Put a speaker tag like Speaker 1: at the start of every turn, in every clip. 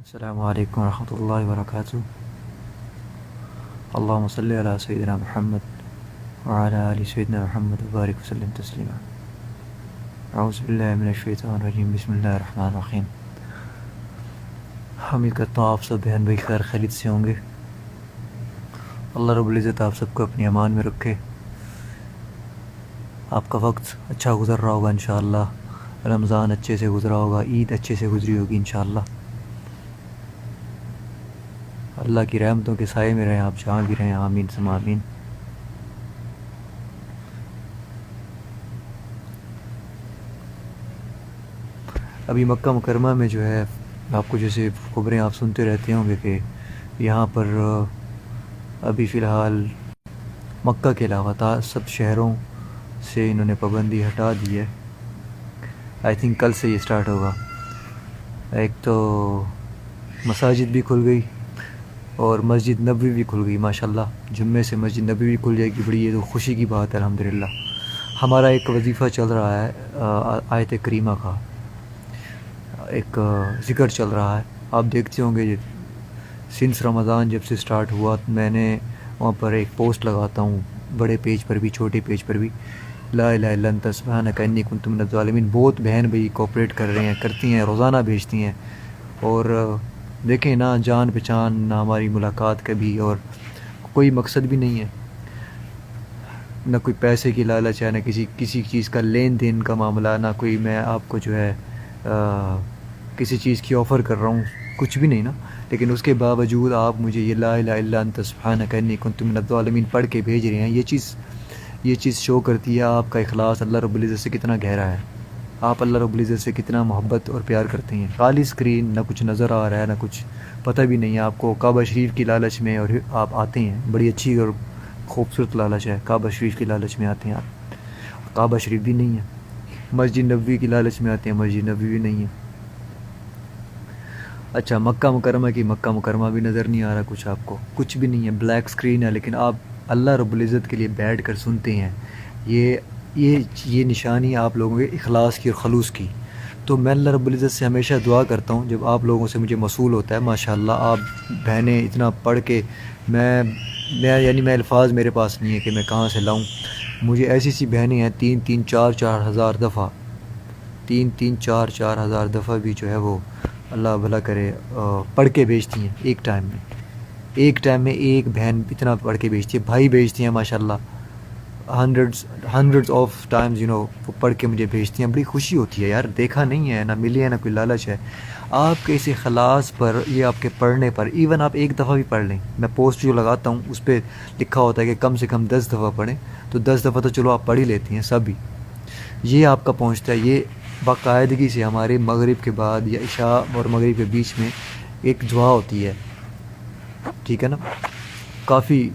Speaker 1: السلام علیکم ورحمۃ اللہ وبرکاتہ۔ اللہم صلی علی سیدنا محمد وعلی آل سیدنا محمد وبارک وسلم تسلیما۔ اعوذ باللہ من الشیطان الرجیم، بسم اللہ الرحمن الرحیم۔ امید کرتا ہوں آپ سب بہن بھائی خیر خیریت سے ہوں گے۔ اللہ رب العزت آپ سب کو اپنی امان میں رکھے، آپ کا وقت اچھا گزر رہا ہوگا انشاءاللہ، رمضان اچھے سے گزرا ہوگا، عید اچھے سے گزری ہوگی انشاءاللہ۔ اللہ کی رحمتوں کے سائے میں رہیں آپ جہاں بھی رہیں، آمین ثم آمین۔ ابھی مکہ مکرمہ میں جو ہے آپ کو جیسے خبریں آپ سنتے رہتے ہوں گے کہ یہاں پر ابھی فی الحال مکہ کے علاوہ سب شہروں سے انہوں نے پابندی ہٹا دی ہے۔ آئی تھنک کل سے یہ سٹارٹ ہوگا۔ ایک تو مساجد بھی کھل گئی اور مسجد نبوی بھی کھل گئی ماشاءاللہ۔ جمعے سے مسجد نبوی بھی کھل جائے گی، بڑی یہ تو خوشی کی بات ہے الحمدللہ۔ ہمارا ایک وظیفہ چل رہا ہے آیت کریمہ کا، ایک ذکر چل رہا ہے، آپ دیکھتے ہوں گے۔ سنس رمضان جب سے سٹارٹ ہوا میں نے وہاں پر ایک پوسٹ لگاتا ہوں، بڑے پیج پر بھی چھوٹے پیج پر بھی، لا الہ الا انت سبحانک انی کنت من الظالمین۔ بہت بہن بھائی کوپریٹ کر رہے ہیں، کرتی ہیں، روزانہ بھیجتی ہیں۔ اور دیکھیں نہ جان پہچان نہ ہماری ملاقات کبھی، اور کوئی مقصد بھی نہیں ہے، نہ کوئی پیسے کی لالچ ہے، نہ کسی چیز کا لین دین کا معاملہ، نہ کوئی میں آپ کو جو ہے کسی چیز کی آفر کر رہا ہوں، کچھ بھی نہیں نا۔ لیکن اس کے باوجود آپ مجھے یہ لا الہ الا انت سبحانک انی کنت من الظالمین پڑھ کے بھیج رہے ہیں۔ یہ چیز شو کرتی ہے آپ کا اخلاص اللہ رب العزت سے کتنا گہرا ہے، آپ اللہ رب العزت سے کتنا محبت اور پیار کرتے ہیں۔ خالی اسکرین، نہ کچھ نظر آ رہا ہے، نہ کچھ پتہ بھی نہیں ہے آپ کو، کعبہ شریف کی لالچ میں اور آپ آتے ہیں، بڑی اچھی اور خوبصورت لالچ ہے، کعبہ شریف کی لالچ میں آتے ہیں آپ، کعبہ شریف بھی نہیں ہے۔ مسجد نبوی کی لالچ میں آتے ہیں، مسجد نبوی بھی نہیں ہے۔ اچھا مکہ مکرمہ بھی نظر نہیں آ رہا کچھ آپ کو، کچھ بھی نہیں ہے، بلیک اسکرین ہے، لیکن آپ اللہ رب العزت کے لیے بیٹھ کر سنتے ہیں۔ یہ نشانی آپ لوگوں کے اخلاص کی اور خلوص کی۔ تو میں اللہ رب العزت سے ہمیشہ دعا کرتا ہوں، جب آپ لوگوں سے مجھے موصول ہوتا ہے ماشاءاللہ، آپ بہنیں اتنا پڑھ کے میں الفاظ میرے پاس نہیں ہے کہ میں کہاں سے لاؤں۔ مجھے ایسی بہنیں ہیں 3,000 4,000 دفعہ 3,000 دفعہ بھی جو ہے وہ اللہ بھلا کرے پڑھ کے بھیجتی ہیں ایک ٹائم میں ایک بہن اتنا پڑھ کے بھیجتی ہے، بھائی بھیجتی ہیں ماشاءاللہ، ہنڈریڈز آف ٹائمز وہ پڑھ کے مجھے بھیجتی ہیں۔ بڑی خوشی ہوتی ہے یار، دیکھا نہیں ہے، نہ ملی ہے، نہ کوئی لالچ ہے۔ آپ کے اس اخلاص پر، یہ آپ کے پڑھنے پر، ایون آپ ایک دفعہ بھی پڑھ لیں، میں پوسٹ جو لگاتا ہوں اس پہ لکھا ہوتا ہے کہ کم سے کم 10 دفعہ پڑھیں، تو 10 دفعہ تو چلو آپ پڑھ ہی لیتی ہیں سبھی، یہ آپ کا پہنچتا ہے۔ یہ باقاعدگی سے ہمارے مغرب کے بعد یا عشاء اور مغرب کے بیچ میں ایک دعا ہوتی ہے، ٹھیک ہے نا، کافی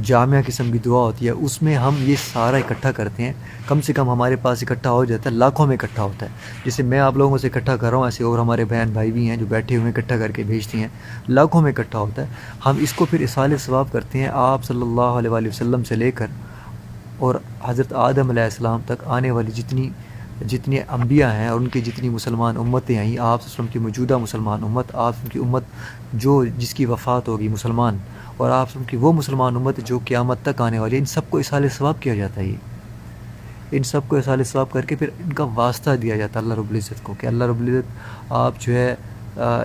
Speaker 1: جامعہ قسم کی دعا ہوتی ہے، اس میں ہم یہ سارا اکٹھا کرتے ہیں، کم سے کم ہمارے پاس اکٹھا ہو جاتا ہے، لاکھوں میں اکٹھا ہوتا ہے۔ جیسے میں آپ لوگوں سے اکٹھا کر رہا ہوں، ایسے اور ہمارے بہن بھائی بھی ہیں جو بیٹھے ہوئے اکٹھا کر کے بھیجتی ہیں، لاکھوں میں اکٹھا ہوتا ہے۔ ہم اس کو پھر اصال ثواب کرتے ہیں، آپ صلی اللہ علیہ وآلہ وسلم سے لے کر اور حضرت آدم علیہ السلام تک آنے والی جتنی انبیاء ہیں اور ان کی جتنی مسلمان امتیں ہیں، آپ صلی اللہ علیہ وسلم کی موجودہ مسلمان امت، آپ کی امت جس کی وفات ہوگی مسلمان، اور آپ صلی اللہ علیہ وسلم کی وہ مسلمان امت جو قیامت تک آنے والی ہے، ان سب کو اصال ثواب کیا جاتا ہے۔ ان سب کو اصال ثواب کر کے پھر ان کا واسطہ دیا جاتا ہے اللہ رب العزت کو، کہ اللہ رب العزت آپ جو ہے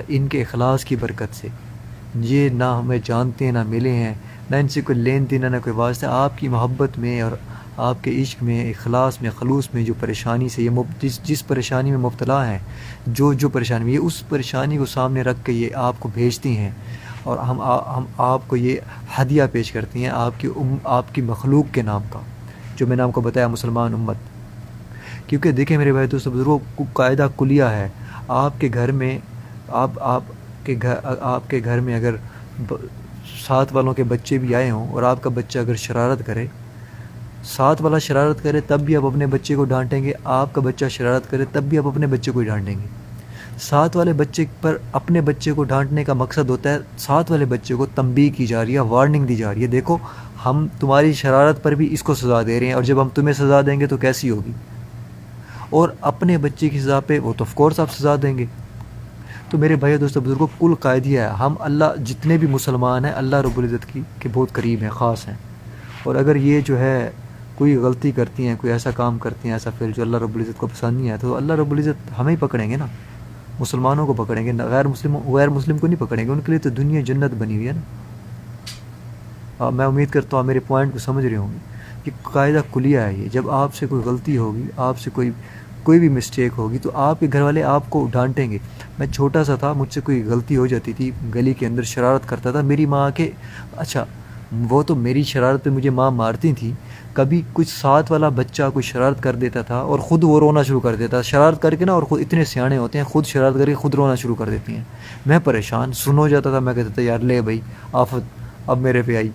Speaker 1: ان کے اخلاص کی برکت سے، یہ نہ ہمیں جانتے ہیں، نہ ملے ہیں، نہ ان سے کوئی لین دین، نہ کوئی واسطہ، آپ کی محبت میں اور آپ کے عشق میں، اخلاص میں، خلوص میں جو پریشانی سے یہ جس پریشانی میں مبتلا ہیں، جو پریشانی میں، یہ اس پریشانی کو سامنے رکھ کے یہ آپ کو بھیجتی ہیں، اور ہم آپ کو یہ ہدیہ پیش کرتی ہیں آپ کی مخلوق کے نام کا، جو میں نے آپ کو بتایا مسلمان امت۔ کیونکہ دیکھیں میرے بھائی دوستو بزرگوں، قاعدہ کلیہ ہے، آپ کے گھر میں آپ کے گھر میں اگر ساتھ والوں کے بچے بھی آئے ہوں اور آپ کا بچہ اگر شرارت کرے، ساتھ والا شرارت کرے تب بھی آپ اپنے بچے کو ڈانٹیں گے، آپ کا بچہ شرارت کرے تب بھی آپ اپنے بچے کو ہی ڈانٹیں گے۔ ساتھ والے بچے پر اپنے بچے کو ڈانٹنے کا مقصد ہوتا ہے ساتھ والے بچے کو تنبیہ کی جا رہی ہے، وارننگ دی جا رہی ہے، دیکھو ہم تمہاری شرارت پر بھی اس کو سزا دے رہے ہیں، اور جب ہم تمہیں سزا دیں گے تو کیسی ہوگی؟ اور اپنے بچے کی سزا پہ وہ تو آف کورس آپ سزا دیں گے۔ تو میرے بھائی دوستوں بزرگوں، کل قاعدہ ہے، ہم اللہ جتنے بھی مسلمان ہیں اللہ رب العزت کی کے بہت قریب ہیں، خاص ہیں. اور اگر یہ جو ہے کوئی غلطی کرتی ہیں، کوئی ایسا کام کرتی ہیں، ایسا فعل جو اللہ رب العزت کو پسند نہیں ہے، تو اللہ رب العزت ہمیں ہی پکڑیں گے نا، مسلمانوں کو پکڑیں گے، غیر مسلم کو نہیں پکڑیں گے. ان کے لیے تو دنیا جنت بنی ہوئی ہے نا. میں امید کرتا ہوں آپ میرے پوائنٹ کو سمجھ رہے ہوں گے. یہ قاعدہ کلیہ ہے. یہ جب آپ سے کوئی غلطی ہوگی، آپ سے کوئی بھی مسٹیک ہوگی، تو آپ کے گھر والے آپ کو ڈانٹیں گے. میں چھوٹا سا تھا، مجھ سے کوئی غلطی ہو جاتی تھی، گلی کے اندر شرارت کرتا تھا، میری ماں کے اچھا وہ تو میری شرارت پہ مجھے ماں مارتی تھی. کبھی کچھ ساتھ والا بچہ کوئی شرارت کر دیتا تھا اور خود وہ رونا شروع کر دیتا، شرارت کر کے نا، اور خود اتنے سیانے ہوتے ہیں، خود شرارت کر کے خود رونا شروع کر دیتی ہیں. میں پریشان سن ہو جاتا تھا. میں کہتا تھا یار لے بھائی آفت اب میرے پہ آئی.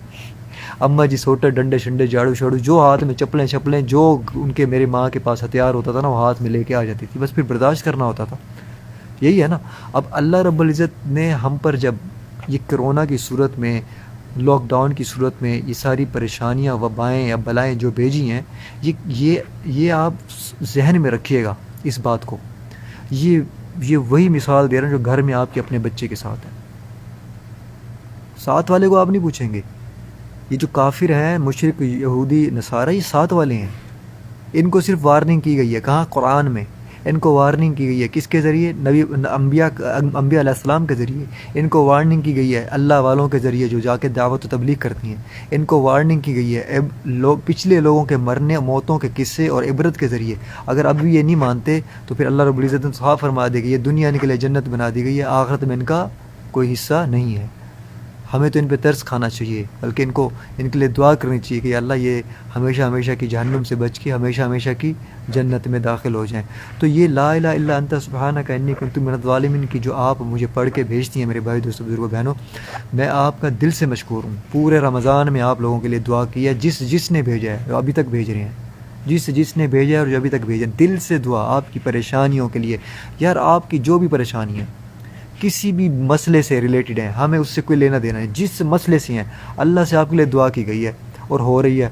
Speaker 1: اماں جی سوٹر، ڈنڈے شنڈے، جھاڑو شاڑو، جو ہاتھ میں چپلیں جو ان کے میرے ماں کے پاس ہتھیار ہوتا تھا نا، وہ ہاتھ میں لے کے آ جاتی تھی. بس پھر برداشت کرنا ہوتا تھا. یہی ہے نا. اب اللہ رب العزت نے ہم پر جب یہ کرونا کی صورت میں، لاک ڈاؤن کی صورت میں یہ ساری پریشانیاں، وبائیں یا بلائیں جو بھیجی ہیں، یہ آپ ذہن میں رکھیے گا اس بات کو. یہ وہی مثال دے رہا ہوں جو گھر میں آپ کے اپنے بچے کے ساتھ ہے. ساتھ والے کو آپ نہیں پوچھیں گے. یہ جو کافر ہیں، مشرک یہودی نصارہ، یہ ساتھ والے ہیں. ان کو صرف وارننگ کی گئی ہے. کہاں؟ قرآن میں. ان کو وارننگ کی گئی ہے کس کے ذریعے؟ انبیاء علیہ السلام کے ذریعے. ان کو وارننگ کی گئی ہے اللہ والوں کے ذریعے جو جا کے دعوت و تبلیغ کرتی ہیں. ان کو وارننگ کی گئی ہے پچھلے لوگوں کے مرنے موتوں کے قصے اور عبرت کے ذریعے. اگر اب بھی یہ نہیں مانتے تو پھر اللہ رب العزت نے صاف فرما دے گی یہ دنیا کے لیے جنت بنا دی گئی ہے، آخرت میں ان کا کوئی حصہ نہیں ہے. ہمیں تو ان پہ ترس کھانا چاہیے، بلکہ ان کے لیے دعا کرنی چاہیے کہ اللہ یہ ہمیشہ کی جہنم سے بچ کے ہمیشہ کی جنت میں داخل ہو جائیں. تو یہ لا الہ الا انت سبحانک انی کنت من الظالمین کی جو آپ مجھے پڑھ کے بھیجتی ہیں میرے بھائی دوستوں بزرگوں بہنوں، میں آپ کا دل سے مشکور ہوں. پورے رمضان میں آپ لوگوں کے لیے دعا کی ہے، جس نے بھیجا ہے، جو ابھی تک بھیج رہے ہیں، جس نے بھیجا ہے اور جو ابھی تک بھیجا، دل سے دعا آپ کی پریشانیوں کے لیے. یار آپ کی جو بھی پریشانی ہے، کسی بھی مسئلے سے ریلیٹڈ ہیں، ہمیں اس سے کوئی لینا دینا ہے، جس مسئلے سے ہیں اللہ سے آپ کے لیے دعا کی گئی ہے اور ہو رہی ہے.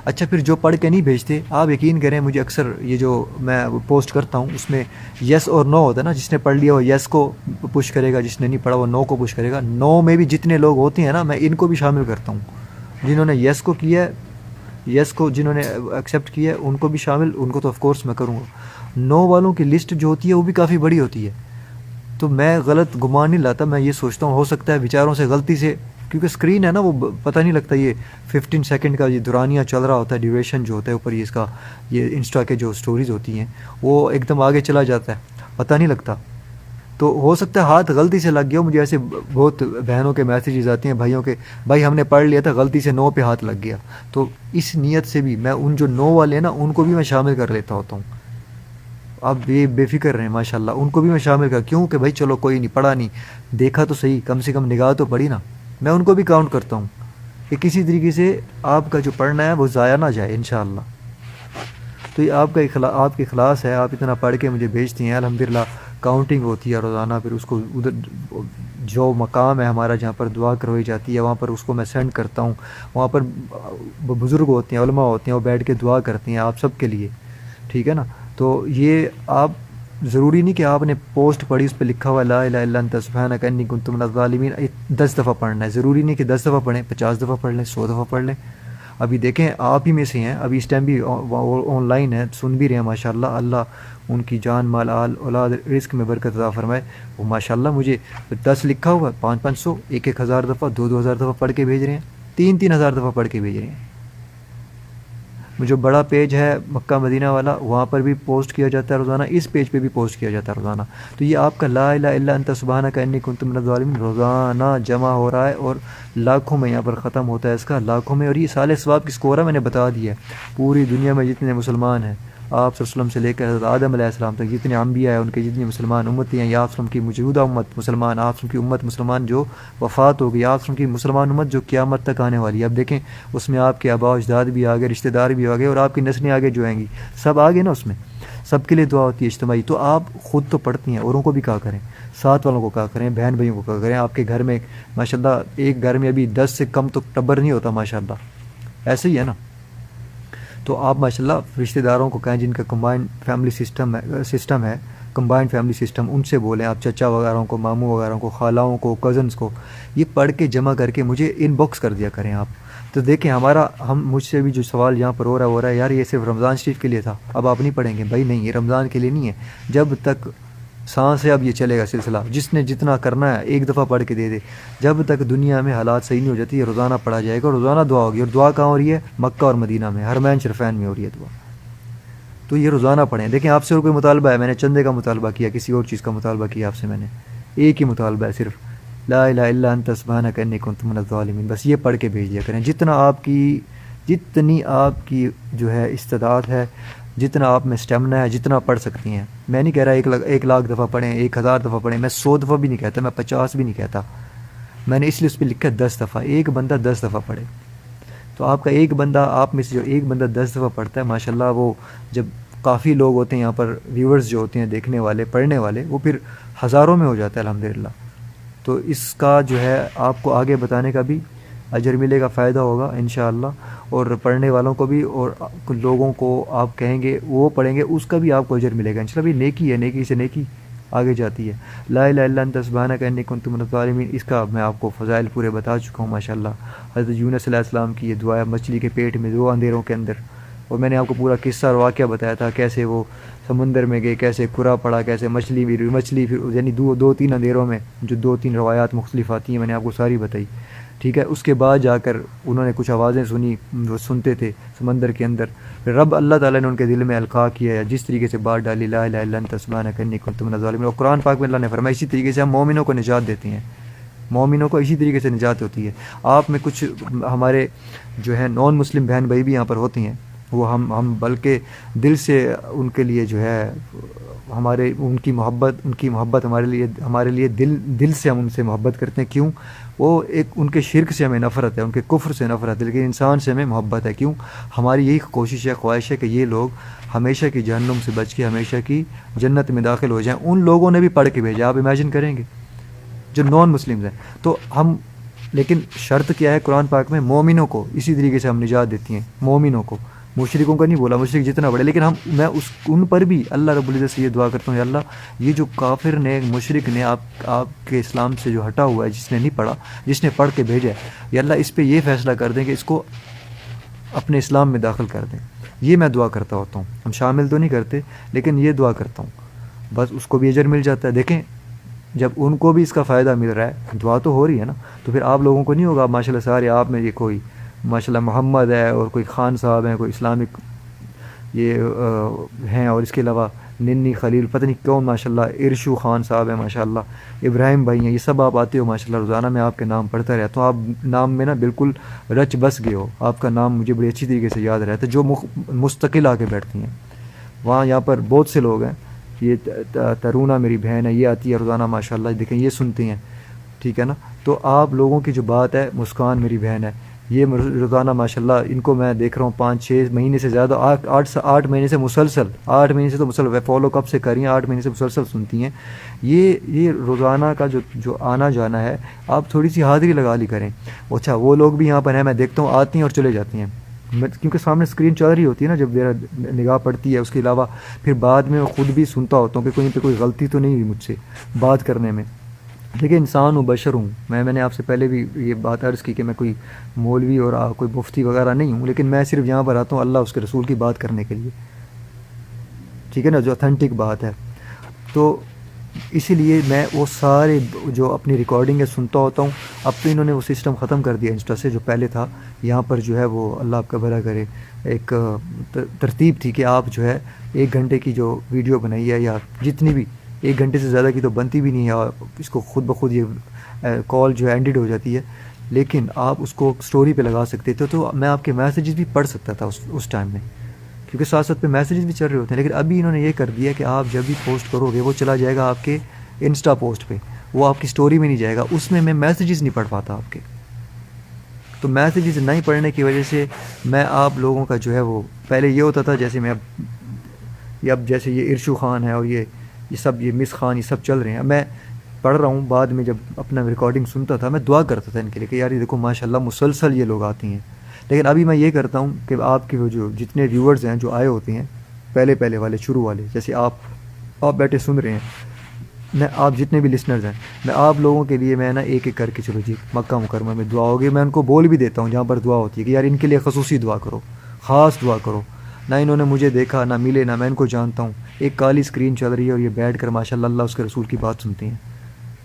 Speaker 1: اچھا پھر جو پڑھ کے نہیں بھیجتے، آپ یقین کریں مجھے اکثر یہ جو میں پوسٹ کرتا ہوں اس میں یس اور نو ہوتا ہے نا، جس نے پڑھ لیا وہ یس کو پش کرے گا، جس نے نہیں پڑھا وہ نو کو پش کرے گا. نو میں بھی جتنے لوگ ہوتے ہیں نا، میں ان کو بھی شامل کرتا ہوں. جنہوں نے یس کو کیا ہے، یس کو جنہوں نے ایکسیپٹ کیا ہے ان کو بھی شامل، ان کو تو آف کورس میں کروں گا. نو والوں کی لسٹ جو ہوتی ہے وہ بھی کافی بڑی ہوتی ہے. تو میں غلط گمان نہیں لاتا، میں یہ سوچتا ہوں ہو سکتا ہے بیچاروں سے غلطی سے، کیونکہ اسکرین ہے نا، وہ پتہ نہیں لگتا. یہ 15 سیکنڈ کا یہ دورانیہ چل رہا ہوتا ہے، ڈیوریشن جو ہوتا ہے اوپر، یہ اس کا یہ انسٹا کے جو سٹوریز ہوتی ہیں وہ ایک دم آگے چلا جاتا ہے، پتہ نہیں لگتا. تو ہو سکتا ہے ہاتھ غلطی سے لگ گیا ہو. مجھے ایسے بہت بہنوں کے میسیجز آتے ہیں، بھائیوں کے، بھائی ہم نے پڑھ لیا تھا غلطی سے نو پہ ہاتھ لگ گیا. تو اس نیت سے بھی میں ان جو نو والے ہیں نا ان کو بھی میں شامل کر لیتا ہوتا ہوں. آپ بے فکر رہیں ماشاءاللہ، ان کو بھی میں شامل کر، کیوں کہ بھائی چلو کوئی نہیں پڑھا نہیں، دیکھا تو صحیح، کم سے کم نگاہ تو پڑھی نا. میں ان کو بھی کاؤنٹ کرتا ہوں کہ کسی طریقے سے آپ کا جو پڑھنا ہے وہ ضائع نہ جائے انشاءاللہ. تو یہ آپ کے اخلاص ہے، آپ اتنا پڑھ کے مجھے بھیجتی ہیں. الحمدللہ کاؤنٹنگ ہوتی ہے روزانہ، پھر اس کو ادھر جو مقام ہے ہمارا جہاں پر دعا کروائی جاتی ہے وہاں پر اس کو میں سینڈ کرتا ہوں. وہاں پر بزرگ ہوتے ہیں، علماء ہوتے ہیں، وہ بیٹھ کے دعا کرتے ہیں آپ سب کے لیے، ٹھیک ہے نا. تو یہ آپ ضروری نہیں کہ آپ نے پوسٹ پڑھی اس پہ لکھا ہوا لا الہ الا انت سبحانک انی کنت من الظالمین 10 دفعہ پڑھنا ہے. ضروری نہیں کہ 10 دفعہ پڑھیں، 50 دفعہ پڑھ لیں، 100 دفعہ پڑھ لیں. ابھی دیکھیں آپ ہی میں سے ہیں، ابھی اس ٹائم بھی آن لائن ہیں، سن بھی رہے ہیں ماشاءاللہ. اللہ ان کی جان مال آل اولاد رزق میں برکت عطا فرمائے. وہ ماشاءاللہ مجھے 10 لکھا ہوا، 500 1000 دفعہ 2000 دفعہ پڑھ کے بھیج رہے ہیں، 3000 دفعہ پڑھ کے بھیج رہے ہیں. جو بڑا پیج ہے مکہ مدینہ والا، وہاں پر بھی پوسٹ کیا جاتا ہے روزانہ، اس پیج پہ بھی پوسٹ کیا جاتا ہے روزانہ. تو یہ آپ کا لا الہ الا انت سبحانک انی کنت من الظالمین روزانہ جمع ہو رہا ہے، اور لاکھوں میں یہاں پر ختم ہوتا ہے اس کا، لاکھوں میں. اور یہ سال ثواب کس کو ہو رہا ہے میں نے بتا دیا ہے. پوری دنیا میں جتنے مسلمان ہیں، آپ صلی اللہ علیہ وسلم سے لے کر حضرت آدم علیہ السلام تک جتنے انبیاء ہیں، ان کے جتنے مسلمان امتی ہیں، یا آپ وسلم کی موجودہ امت مسلمان، آپ وسلم کی امت مسلمان جو وفات ہو گئی، آپ وسلم کی مسلمان امت جو قیامت تک آنے والی ہے. اب دیکھیں اس میں آپ کے آباء و اجداد بھی آگے، رشتہ دار بھی آگے، اور آپ کی نسلیں آگے جو آئیں گی سب آگے نا. اس میں سب کے لیے دعا ہوتی ہے اجتماعی. تو آپ خود تو پڑھتی ہیں، اوروں کو بھی کہا کریں، ساتھ والوں کو کہا کریں، بہن بھائیوں کو کہا کریں. آپ کے گھر میں ماشاءاللہ ایک گھر میں ابھی 10 سے کم تو ٹبر نہیں ہوتا ماشاءاللہ، ایسے ہی ہے نا. تو آپ ماشاءاللہ رشتہ داروں کو کہیں جن کا کمبائنڈ فیملی سسٹم ہے، کمبائنڈ فیملی سسٹم، ان سے بولیں آپ چچا وغیرہ کو، ماموں وغیرہ کو، خالاؤں کو، کزنس کو، یہ پڑھ کے جمع کر کے مجھے ان باکس کر دیا کریں آپ. تو دیکھیں مجھ سے بھی جو سوال یہاں پر ہو رہا ہے یار یہ صرف رمضان شریف کے لیے تھا، اب آپ نہیں پڑھیں گے. بھائی نہیں، یہ رمضان کے لیے نہیں ہے، جب تک سانس ہے اب یہ چلے گا سلسلہ. جس نے جتنا کرنا ہے ایک دفعہ پڑھ کے دے دے. جب تک دنیا میں حالات صحیح نہیں ہو جاتی یہ روزانہ پڑھا جائے گا، اور روزانہ دعا ہوگی. اور دعا کہاں ہو رہی ہے؟ مکہ اور مدینہ میں، حرمین شریفین میں ہو رہی ہے دعا. تو یہ روزانہ پڑھیں. دیکھیں آپ سے اور کوئی مطالبہ ہے، میں نے چندے کا مطالبہ کیا، کسی اور چیز کا مطالبہ کیا آپ سے، میں نے ایک ہی مطالبہ ہے صرف، لا الہ الا انت سبحانک انی کنت من الظالمین. بس یہ پڑھ کے بھیج دیا کریں. جتنی آپ کی جو ہے استطاعت ہے، جتنا آپ میں اسٹیمنا ہے، جتنا پڑھ سکتی ہیں. میں نہیں کہہ رہا 1,00,000 دفعہ پڑھیں، 1,000 دفعہ پڑھیں، میں 100 دفعہ بھی نہیں کہتا، میں 50 بھی نہیں کہتا. میں نے اس لیے اس پہ لکھا 10 دفعہ. ایک بندہ 10 دفعہ پڑھے تو آپ کا ایک بندہ، آپ میں سے جو ایک بندہ 10 دفعہ پڑھتا ہے ماشاءاللہ، وہ جب کافی لوگ ہوتے ہیں یہاں پر، ویورز جو ہوتے ہیں، دیکھنے والے، پڑھنے والے، وہ پھر ہزاروں میں ہو جاتا ہے الحمدللہ. تو اس کا جو ہے آپ کو آگے بتانے کا بھی اجر ملے گا، فائدہ ہوگا انشاءاللہ، اور پڑھنے والوں کو بھی، اور لوگوں کو آپ کہیں گے وہ پڑھیں گے اس کا بھی آپ کو اجر ملے گا انشاءاللہ. بھی نیکی ہے، نیکی سے نیکی آگے جاتی ہے. لا الہ الا انت سبحانک انی کنت من الظالمین، اس کا میں آپ کو فضائل پورے بتا چکا ہوں ماشاءاللہ. حضرت یونس علیہ السلام کی یہ دعا ہے مچھلی کے پیٹ میں 2 اندھیروں کے اندر، اور میں نے آپ کو پورا قصہ اور واقعہ بتایا تھا، کیسے وہ سمندر میں گئے، کیسے کرا پڑا، کیسے مچھلی پھر یعنی 2-3 اندھیروں میں، جو 2-3 روایات مختلف آتی ہیں، میں نے آپ کو ساری بتائی. ٹھیک ہے. اس کے بعد جا کر انہوں نے کچھ آوازیں سنی، وہ سنتے تھے سمندر کے اندر. پھر رب اللہ تعالیٰ نے ان کے دل میں القاء کیا، جس طریقے سے بات ڈالی، لا الہ الا انت سبحانک انی کنت من الظالمین. اور قرآن پاک میں اللہ نے فرمایا اسی طریقے سے ہم مومنوں کو نجات دیتے ہیں، مومنوں کو اسی طریقے سے نجات ہوتی ہے. آپ میں کچھ ہمارے جو ہے نان مسلم بہن بھائی بھی یہاں پر ہوتی ہیں، وہ ہم بلکہ دل سے ان کے لیے جو ہے ان کی محبت ہمارے لیے دل سے ہم ان سے محبت کرتے ہیں. کیوں؟ وہ ایک ان کے شرک سے ہمیں نفرت ہے، ان کے کفر سے نفرت ہے، لیکن انسان سے ہمیں محبت ہے. کیوں؟ ہماری یہی کوشش ہے، خواہش ہے کہ یہ لوگ ہمیشہ کی جہنم سے بچ کے ہمیشہ کی جنت میں داخل ہو جائیں. ان لوگوں نے بھی پڑھ کے بھیجا، آپ امیجن کریں گے، جو نان مسلمز ہیں. تو ہم، لیکن شرط کیا ہے قرآن پاک میں؟ مومنوں کو اسی طریقے سے ہم نجات دیتی ہیں، مومنوں کو. مشرکوں کا نہیں بولا، مشرک جتنا بڑے، لیکن میں ان پر بھی اللہ رب العزت سے یہ دعا کرتا ہوں، یا اللہ یہ جو کافر نے، مشرک نے، آپ کے اسلام سے جو ہٹا ہوا ہے، جس نے نہیں پڑھا، جس نے پڑھ کے بھیجا ہے، یا اللہ اس پہ یہ فیصلہ کر دیں کہ اس کو اپنے اسلام میں داخل کر دیں. یہ میں دعا کرتا ہوتا ہوں. ہم شامل تو نہیں کرتے، لیکن یہ دعا کرتا ہوں، بس اس کو بھی اجر مل جاتا ہے. دیکھیں جب ان کو بھی اس کا فائدہ مل رہا ہے، دعا تو ہو رہی ہے نا، تو پھر آپ لوگوں کو نہیں ہوگا ماشاءاللہ سارے آپ میں یہ کوئی ماشاءاللہ محمد ہے، اور کوئی خان صاحب ہیں، کوئی اسلامک یہ ہیں، اور اس کے علاوہ ننی خلیل پتہ نہیں کون ماشاءاللہ، ارشو خان صاحب ہیں ماشاءاللہ، ابراہیم بھائی ہیں، یہ سب آپ آتے ہو ماشاءاللہ. روزانہ میں آپ کے نام پڑھتا رہتا ہوں، آپ نام میں نا بالکل رچ بس گئے ہو، آپ کا نام مجھے بڑی اچھی طریقے سے یاد رہتا ہے. جو مستقل آ کے بیٹھتی ہیں وہاں، یہاں پر بہت سے لوگ ہیں. یہ ترونا میری بہن ہے، یہ آتی ہے روزانہ ماشاءاللہ، دیکھیں یہ سنتے ہیں. ٹھیک ہے نا. تو آپ لوگوں کی جو بات ہے، مسکان میری بہن ہے، یہ روزانہ ماشاءاللہ ان کو میں دیکھ رہا ہوں 5-6 مہینے سے زیادہ، 8 مہینے سے مسلسل، 8 مہینے سے تو مسلسل فالو کب سے کر رہی ہیں، 8 مہینے سے مسلسل سنتی ہیں. یہ روزانہ کا جو آنا جانا ہے، آپ تھوڑی سی حاضری لگا لی کریں. اچھا وہ لوگ بھی یہاں پر ہیں، میں دیکھتا ہوں آتی ہیں اور چلے جاتی ہیں، کیونکہ سامنے اسکرین چل رہی ہوتی ہے نا، جب میرا نگاہ پڑتی ہے. اس کے علاوہ پھر بعد میں خود بھی سنتا ہوتا ہوں کہ کہیں پہ کوئی غلطی تو نہیں ہوئی مجھ سے بات کرنے میں. دیکھیں انسان ہوں، بشر ہوں، میں نے آپ سے پہلے بھی یہ بات عرض کی کہ میں کوئی مولوی اور کوئی مفتی وغیرہ نہیں ہوں، لیکن میں صرف یہاں پر آتا ہوں اللہ اس کے رسول کی بات کرنے کے لیے. ٹھیک ہے نا، جو اتھینٹک بات ہے. تو اسی لیے میں وہ سارے جو اپنی ریکارڈنگ ہے سنتا ہوتا ہوں. اب تو انہوں نے وہ سسٹم ختم کر دیا انسٹا سے، جو پہلے تھا یہاں پر جو ہے وہ اللہ آپ کا بھلا کرے، ایک ترتیب تھی کہ آپ جو ہے 1 گھنٹے کی جو ویڈیو بنائی ہے، یا جتنی بھی 1 گھنٹے سے زیادہ کی تو بنتی بھی نہیں ہے، اور اس کو خود بخود یہ کال جو ہے اینڈڈ ہو جاتی ہے، لیکن آپ اس کو سٹوری پہ لگا سکتے تھے. تو میں آپ کے میسیجز بھی پڑھ سکتا تھا اس ٹائم میں، کیونکہ ساتھ ساتھ پہ میسیجز بھی چل رہے ہوتے ہیں. لیکن ابھی انہوں نے یہ کر دیا کہ آپ جب بھی پوسٹ کرو گے وہ چلا جائے گا آپ کے انسٹا پوسٹ پہ، وہ آپ کی سٹوری میں نہیں جائے گا. اس میں میسیجز نہیں پڑھ پاتا آپ کے. تو میسیجز نہیں پڑھنے کی وجہ سے میں آپ لوگوں کا جو ہے وہ، پہلے یہ ہوتا تھا جیسے اب جیسے یہ ارشو خان ہے، اور یہ سب، یہ مس خان، یہ سب چل رہے ہیں. میں پڑھ رہا ہوں، بعد میں جب اپنا ریکارڈنگ سنتا تھا میں دعا کرتا تھا ان کے لیے کہ یار یہ دیکھو ماشاءاللہ مسلسل یہ لوگ آتی ہیں. لیکن ابھی میں یہ کرتا ہوں کہ آپ کے وہ جو جتنے ویورز ہیں جو آئے ہوتے ہیں پہلے والے، شروع والے، جیسے آپ آپ بیٹھے سن رہے ہیں، میں آپ جتنے بھی لسنرز ہیں، میں آپ لوگوں کے لیے میں نا ایک ایک کر کے، چلو جی مکہ مکرمہ میں دعا ہوگی، میں ان کو بول بھی دیتا ہوں جہاں پر دعا ہوتی ہے کہ یار ان کے لیے خصوصی دعا کرو، خاص دعا کرو، نہ انہوں نے مجھے دیکھا نہ ملے نہ میں ان کو جانتا ہوں، ایک کالی اسکرین چل رہی ہے اور یہ بیٹھ کر ماشاء اللہ اللہ اس کے رسول کی بات سنتے ہیں،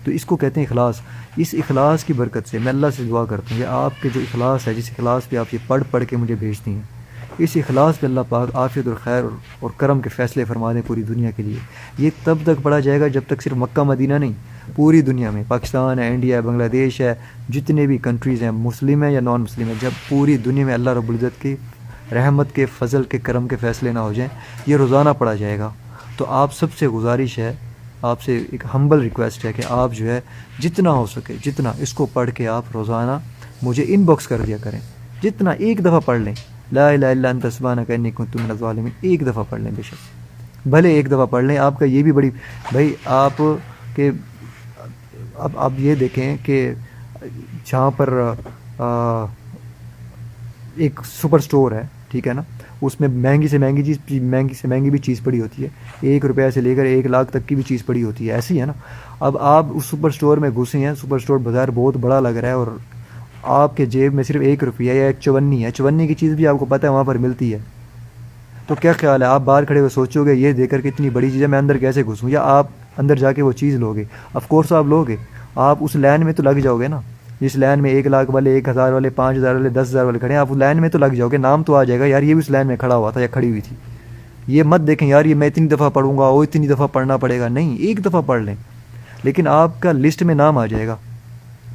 Speaker 1: تو اس کو کہتے ہیں اخلاص۔ اس اخلاص کی برکت سے میں اللہ سے دعا کرتا ہوں کہ آپ کے جو اخلاص ہے، جس اخلاص پہ آپ یہ پڑھ پڑھ کے مجھے بھیجتی ہیں، اس اخلاص پہ اللہ پاک عافیت اور خیر اور کرم کے فیصلے فرما دیں پوری دنیا کے لیے۔ یہ تب تک پڑھا جائے گا جب تک صرف مکہ مدینہ نہیں، پوری دنیا میں، پاکستان ہے، انڈیا ہے، بنگلہ دیش ہے، جتنے بھی کنٹریز ہیں، مسلم ہیں یا نان مسلم ہیں، جب پوری دنیا میں اللہ رب العزت کی رحمت کے، فضل کے، کرم کے فیصلے نہ ہو جائیں، یہ روزانہ پڑھا جائے گا۔ تو آپ سب سے گزارش ہے، آپ سے ایک ہمبل ریکویسٹ ہے کہ آپ جو ہے جتنا ہو سکے، جتنا اس کو پڑھ کے آپ روزانہ مجھے ان باکس کر دیا کریں، جتنا ایک دفعہ پڑھ لیں، لا الہ الا انت سبحانک انی کنت من الظالمین، ایک دفعہ پڑھ لیں، بے شک بھلے ایک دفعہ پڑھ لیں، آپ کا یہ بھی بڑی، بھائی آپ کے، اب آپ یہ دیکھیں کہ جہاں پر ایک سپر سٹور ہے، ٹھیک ہے نا، اس میں مہنگی سے مہنگی چیز، مہنگی سے مہنگی بھی چیز پڑی ہوتی ہے، 1 روپیہ سے لے کر 1 لاکھ تک کی بھی چیز پڑی ہوتی ہے، ایسی ہے نا۔ اب آپ اس سپر سٹور میں گھسے ہیں، سپر سٹور بازار بہت بڑا لگ رہا ہے، اور آپ کے جیب میں صرف 1 روپیہ یا ایک چونی ہے، چونی کی چیز بھی آپ کو پتہ ہے وہاں پر ملتی ہے، تو کیا خیال ہے، آپ باہر کھڑے ہوئے سوچو گے یہ دیکھ کر کے اتنی بڑی چیز ہے میں اندر کیسے گھسوں، یا آپ اندر جا کے وہ چیز لوگے؟ آف کورس آپ لوگے، آپ اس لائن میں تو لگ جاؤ گے نا، جس لائن میں 1 لاکھ والے، 1,000 والے، 5,000 والے، 10,000 والے کھڑے ہیں، آپ اس لائن میں تو لگ جاؤ گے، نام تو آ جائے گا یار یہ بھی اس لائن میں کھڑا ہوا تھا یا کھڑی ہوئی تھی۔ یہ مت دیکھیں یار یہ میں اتنی دفعہ پڑھوں گا، وہ اتنی دفعہ پڑھنا پڑے گا، نہیں، ایک دفعہ پڑھ لیں، لیکن آپ کا لسٹ میں نام آ جائے گا،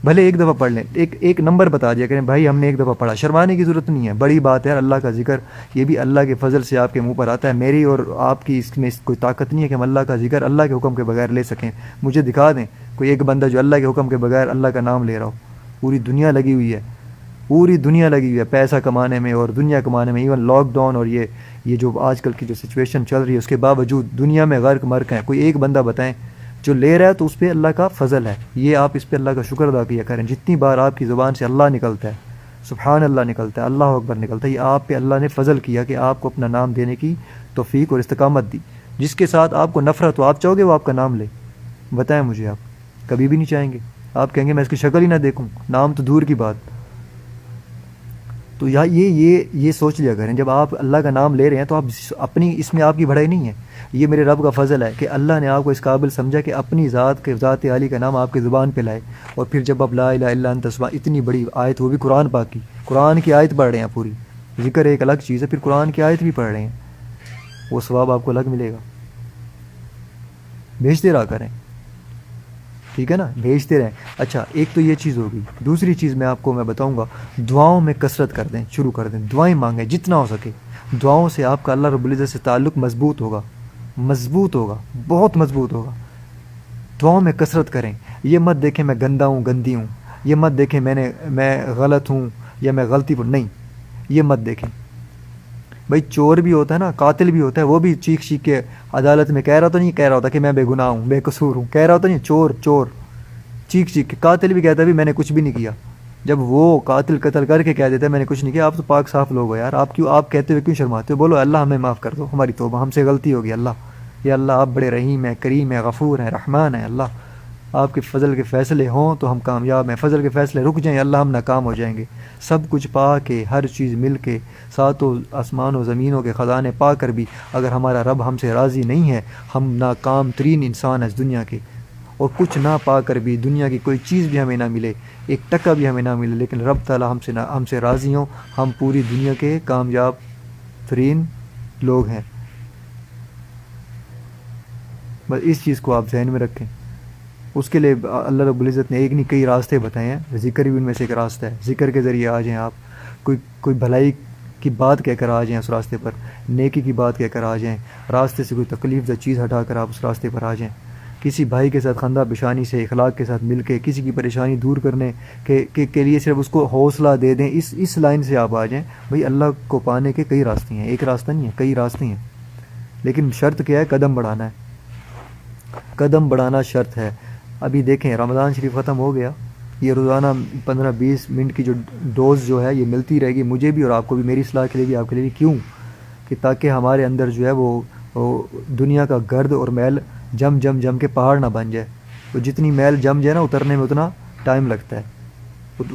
Speaker 1: بھلے ایک دفعہ پڑھ لیں، ایک نمبر بتا دیا کریں بھائی ہم نے ایک دفعہ پڑھا، شرمانے کی ضرورت نہیں ہے، بڑی بات ہے یار، اللہ کا ذکر یہ بھی اللہ کے فضل سے آپ کے منہ پر آتا ہے، میری اور آپ کی اس میں کوئی طاقت نہیں ہے کہ ہم اللہ کا ذکر اللہ کے حکم کے بغیر لے سکیں۔ مجھے دکھا دیں کوئی ایک بندہ جو اللہ کے حکم کے بغیر اللہ کا نام لے رہا ہو، پوری دنیا لگی ہوئی ہے، پوری دنیا لگی ہوئی ہے پیسہ کمانے میں اور دنیا کمانے میں، ایون لاک ڈاؤن اور یہ جو آج کل کی جو سچویشن چل رہی ہے اس کے باوجود دنیا میں غرق مرک ہیں، کوئی ایک بندہ بتائیں جو لے رہا ہے تو اس پہ اللہ کا فضل ہے، یہ آپ اس پہ اللہ کا شکر ادا کیا کریں، جتنی بار آپ کی زبان سے اللہ نکلتا ہے، سبحان اللہ نکلتا ہے، اللہ اکبر نکلتا ہے، یہ آپ پہ اللہ نے فضل کیا کہ آپ کو اپنا نام دینے کی توفیق اور استقامت دی۔ جس کے ساتھ آپ کو نفرت ہو، آپ چاہو گے وہ آپ کا نام لے؟ بتائیں مجھے، آپ کبھی بھی نہیں چاہیں گے، آپ کہیں گے میں اس کی شکل ہی نہ دیکھوں، نام تو دور کی بات۔ تو یہ سوچ لیا کریں جب آپ اللہ کا نام لے رہے ہیں تو آپ اپنی، اس میں آپ کی بڑائی نہیں ہے، یہ میرے رب کا فضل ہے کہ اللہ نے آپ کو اس قابل سمجھا کہ اپنی ذات عالی کا نام آپ کی زبان پہ لائے، اور پھر جب آپ لا الہ الا انت اتنی بڑی آیت، وہ بھی قرآن پاک کی، قرآن کی آیت پڑھ رہے ہیں پوری، ذکر ایک الگ چیز ہے، پھر قرآن کی آیت بھی پڑھ رہے ہیں، وہ ثواب آپ کو الگ ملے گا۔ بھیجتے رہا کریں، ٹھیک ہے نا، بھیجتے رہیں۔ اچھا ایک تو یہ چیز ہوگی، دوسری چیز میں بتاؤں گا، دعاؤں میں کثرت کر دیں، شروع کر دیں، دعائیں مانگیں جتنا ہو سکے، دعاؤں سے آپ کا اللہ رب العزت سے تعلق مضبوط ہوگا، بہت مضبوط ہوگا۔ دعاؤں میں کثرت کریں، یہ مت دیکھیں میں گندا ہوں، گندی ہوں، یہ مت دیکھیں میں غلط ہوں یا میں غلطی پر، نہیں، یہ مت دیکھیں۔ بھائی چور بھی ہوتا ہے نا، قاتل بھی ہوتا ہے، وہ بھی چیخ چیخ کے عدالت میں کہہ رہا ہوتا کہ میں بے گناہ ہوں، بے قصور ہوں، کہہ رہا ہوتا نہیں، چور چیخ چیخ کے، قاتل بھی کہتا ہے بھی میں نے کچھ بھی نہیں کیا، جب وہ قاتل قتل کر کے کہہ دیتا ہے میں نے کچھ نہیں کیا، آپ تو پاک صاف لوگ ہو یار، آپ کہتے ہوئے کیوں شرماتے ہو؟ بولو اللہ ہمیں معاف کر دو، ہماری توبہ، ہم سے غلطی ہوگی، اللہ، یا اللہ آپ بڑے رحیم ہیں، کریم ہیں، غفور ہیں، رحمان ہیں، اللہ آپ کے فضل کے فیصلے ہوں تو ہم کامیاب ہیں، فضل کے فیصلے رک جائیں اللہ ہم ناکام ہو جائیں گے۔ سب کچھ پا کے، ہر چیز مل کے، ساتوں آسمان و زمینوں کے خزانے پا کر بھی اگر ہمارا رب ہم سے راضی نہیں ہے، ہم ناکام ترین انسان ہیں اس دنیا کے، اور کچھ نہ پا کر بھی، دنیا کی کوئی چیز بھی ہمیں نہ ملے، ایک ٹکا بھی ہمیں نہ ملے، لیکن رب تعالیٰ ہم سے راضی ہوں، ہم پوری دنیا کے کامیاب ترین لوگ ہیں۔ بس اس چیز کو آپ ذہن میں رکھیں۔ اس کے لیے اللہ رب العزت نے ایک نہیں کئی راستے بتائے ہیں، ذکر بھی ان میں سے ایک راستہ ہے، ذکر کے ذریعے آ جائیں آپ، کوئی بھلائی کی بات کہہ کر آ جائیں اس راستے پر، نیکی کی بات کہہ کر آ جائیں، راستے سے کوئی تکلیف دہ چیز ہٹا کر آپ اس راستے پر آ جائیں، کسی بھائی کے ساتھ خندہ بشانی سے، اخلاق کے ساتھ مل کے، کسی کی پریشانی دور کرنے کے لیے صرف اس کو حوصلہ دے دیں، اس لائن سے آپ آ جائیں۔ بھئی اللہ کو پانے کے کئی راستے ہیں، ایک راستہ نہیں ہے، کئی راستے ہیں، لیکن شرط کیا ہے؟ قدم بڑھانا ہے، قدم بڑھانا شرط ہے۔ ابھی دیکھیں رمضان شریف ختم ہو گیا، یہ روزانہ 15-20 منٹ کی جو ڈوز جو ہے یہ ملتی رہے گی، مجھے بھی اور آپ کو بھی، میری اصلاح کے لیے بھی، آپ کے لیے بھی، کیوں کہ تاکہ ہمارے اندر جو ہے وہ دنیا کا گرد اور میل جم کے پہاڑ نہ بن جائے. تو جتنی میل جم جائے نا اترنے میں اتنا ٹائم لگتا ہے،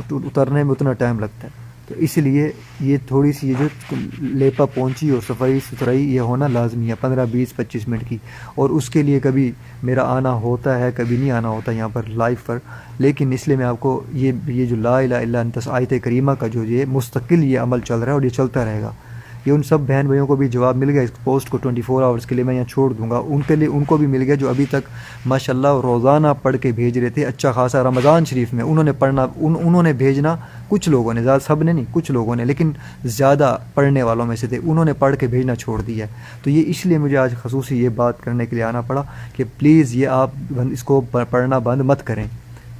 Speaker 1: اترنے میں اتنا ٹائم لگتا ہے. تو اس لیے یہ تھوڑی سی یہ جو لیپا پہنچی اور صفائی ستھرائی یہ ہونا لازمی ہے 15-20-25 منٹ کی. اور اس کے لیے کبھی میرا آنا ہوتا ہے کبھی نہیں آنا ہوتا یہاں پر لائیو پر، لیکن اس لیے میں آپ کو یہ جو لا الہ الا انت آیت کریمہ کا جو یہ مستقل یہ عمل چل رہا ہے اور یہ چلتا رہے گا. یہ ان سب بہن بھائیوں کو بھی جواب مل گیا. اس پوسٹ کو 24 آورس کے لیے میں یہاں چھوڑ دوں گا. ان کے لیے ان کو بھی مل گیا جو ابھی تک ماشاءاللہ روزانہ پڑھ کے بھیج رہے تھے اچھا خاصا رمضان شریف میں. انہوں نے پڑھنا انہوں نے بھیجنا کچھ لوگوں نے، زیادہ سب نے نہیں، کچھ لوگوں نے، لیکن زیادہ پڑھنے والوں میں سے تھے، انہوں نے پڑھ کے بھیجنا چھوڑ دیا ہے. تو یہ اس لیے مجھے آج خصوصی یہ بات کرنے کے لیے آنا پڑا کہ پلیز یہ آپ اس کو پڑھنا بند مت کریں.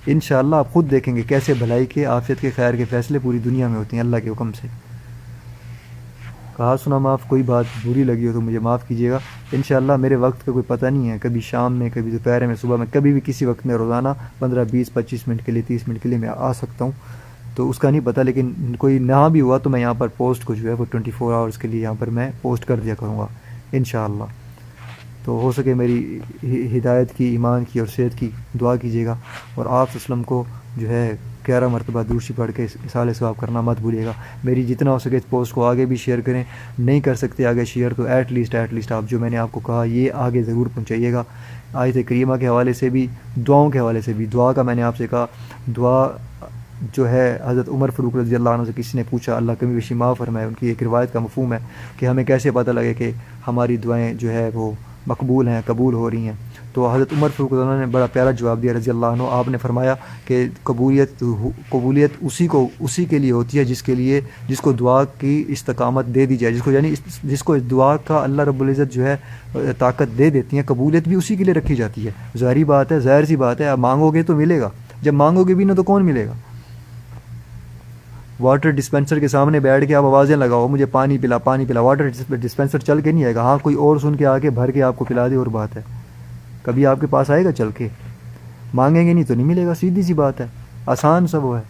Speaker 1: انشاءاللہ آپ خود دیکھیں گے کیسے بھلائی کے، عافیت کے، خیر کے فیصلے پوری دنیا میں ہوتے ہیں اللہ کے حکم سے. کہا سنا معاف، کوئی بات بری لگی ہو تو مجھے معاف کیجیے گا. انشاءاللہ میرے وقت کا کوئی پتہ نہیں ہے، کبھی شام میں، کبھی دوپہر میں، صبح میں، کبھی بھی کسی وقت میں روزانہ 15-20-25 منٹ کے لیے، 30 منٹ کے لیے میں آ سکتا ہوں. تو اس کا نہیں پتہ، لیکن کوئی نہ بھی ہوا تو میں یہاں پر پوسٹ کو جو ہے وہ 24 آورس کے لیے یہاں پر میں پوسٹ کر دیا کروں گا انشاءاللہ. تو ہو سکے میری ہدایت کی، ایمان کی اور صحت کی دعا کیجیے گا. اور آپ وسلم کو جو ہے 11 مرتبہ درود پڑھ کے اصالہ ثواب کرنا مت بھولیے گا. میری جتنا ہو سکے اس پوسٹ کو آگے بھی شیئر کریں. نہیں کر سکتے آگے شیئر تو ایٹ لیسٹ آپ جو میں نے آپ کو کہا یہ آگے ضرور پہنچائیے گا. آیت کریمہ کے حوالے سے بھی، دعاؤں کے حوالے سے بھی. دعا کا میں نے آپ سے کہا، دعا جو ہے حضرت عمر فاروق رضی اللہ عنہ سے کسی نے پوچھا، اللہ کمی بیشی معاف فرمائے، ان کی ایک روایت کا مفہوم ہے کہ ہمیں کیسے پتہ لگے کہ ہماری دعائیں جو ہے وہ مقبول ہیں، قبول ہو رہی ہیں. تو حضرت عمر فاروق رضی اللہ عنہ نے بڑا پیارا جواب دیا رضی اللہ عنہ. آپ نے فرمایا کہ قبولیت اسی کے لیے ہوتی ہے جس کو دعا کی استقامت دے دی جائے، جس کو دعا کا اللہ رب العزت جو ہے طاقت دے دیتی ہیں. قبولیت بھی اسی کے لیے رکھی جاتی ہے. ظاہری بات ہے، ظاہر سی بات ہے، آپ مانگو گے تو ملے گا، جب مانگو گے بھی نہ تو کون ملے گا. واٹر ڈسپینسر کے سامنے بیٹھ کے آپ آوازیں لگاؤ مجھے پانی پلا، واٹر ڈسپینسر چل کے نہیں آئے گا. ہاں کوئی اور سن کے آ کے بھر کے آپ کو پلا دے اور بات ہے. کبھی آپ کے پاس آئے گا چل کے؟ مانگیں گے نہیں تو نہیں ملے گا، سیدھی سی بات ہے، آسان سب وہ ہے.